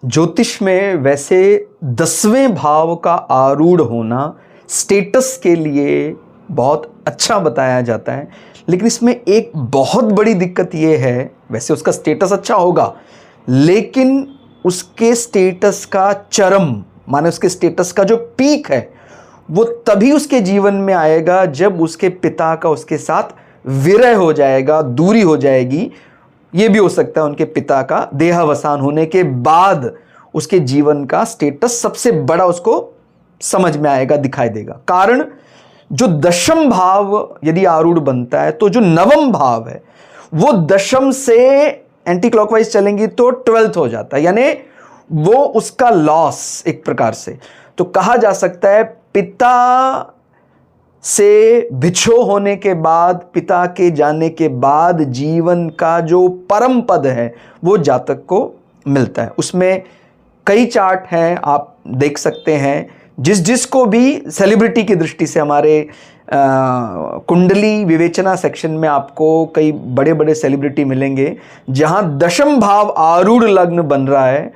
ज्योतिष में वैसे 10वें भाव का आरूढ़ होना स्टेटस के लिए बहुत अच्छा बताया जाता है, लेकिन इसमें एक बहुत बड़ी दिक्कत ये है, वैसे उसका स्टेटस अच्छा होगा लेकिन उसके स्टेटस का चरम माने उसके स्टेटस का जो पीक है वो तभी उसके जीवन में आएगा जब उसके पिता का उसके साथ विरह हो जाएगा, दूरी हो जाएगी। ये भी हो सकता है उनके पिता का देहावसान होने के बाद उसके जीवन का स्टेटस सबसे बड़ा उसको समझ में आएगा, दिखाई देगा। कारण जो दशम भाव यदि आरूढ़ बनता है तो जो नवम भाव है वो दशम से एंटी क्लॉकवाइज चलेंगी तो 12th हो जाता है, यानी वो उसका लॉस एक प्रकार से। तो कहा जा सकता है पिता से बिछो होने के बाद, पिता के जाने के बाद जीवन का जो परम पद है वो जातक को मिलता है। उसमें कई चार्ट हैं, आप देख सकते हैं। जिसको भी सेलिब्रिटी की दृष्टि से हमारे कुंडली विवेचना सेक्शन में आपको कई बड़े बड़े सेलिब्रिटी मिलेंगे जहां दशम भाव आरूढ़ लग्न बन रहा है,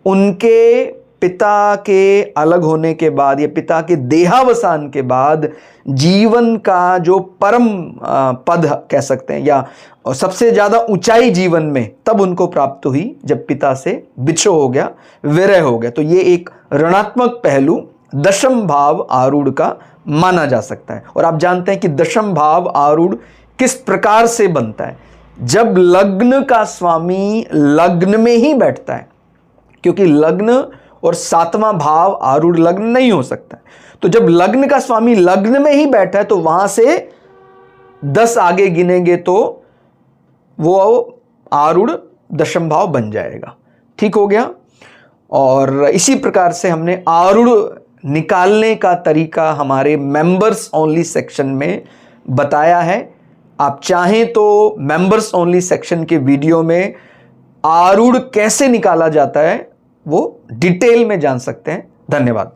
उनके पिता के अलग होने के बाद या पिता के देहावसान के बाद जीवन का जो परम पद कह सकते हैं या सबसे ज्यादा ऊंचाई जीवन में तब उनको प्राप्त हुई जब पिता से बिछो हो गया, विरह हो गया। तो ये एक ऋणात्मक पहलू दशम भाव आरूढ़ का माना जा सकता है। और आप जानते हैं कि दशम भाव आरूढ़ किस प्रकार से बनता है। जब लग्न का स्वामी लग्न में ही बैठता है, क्योंकि लग्न और 7वां भाव आरूढ़ लग्न नहीं हो सकता है। तो जब लग्न का स्वामी लग्न में ही बैठा है तो वहां से 10 आगे गिनेंगे तो वो आरूढ़ दशम भाव बन जाएगा। ठीक हो गया। और इसी प्रकार से हमने आरूढ़ निकालने का तरीका हमारे मेंबर्स ओनली सेक्शन में बताया है। आप चाहें तो मेंबर्स ओनली सेक्शन के वीडियो में आरूढ़ कैसे निकाला जाता है वो डिटेल में जान सकते हैं। धन्यवाद।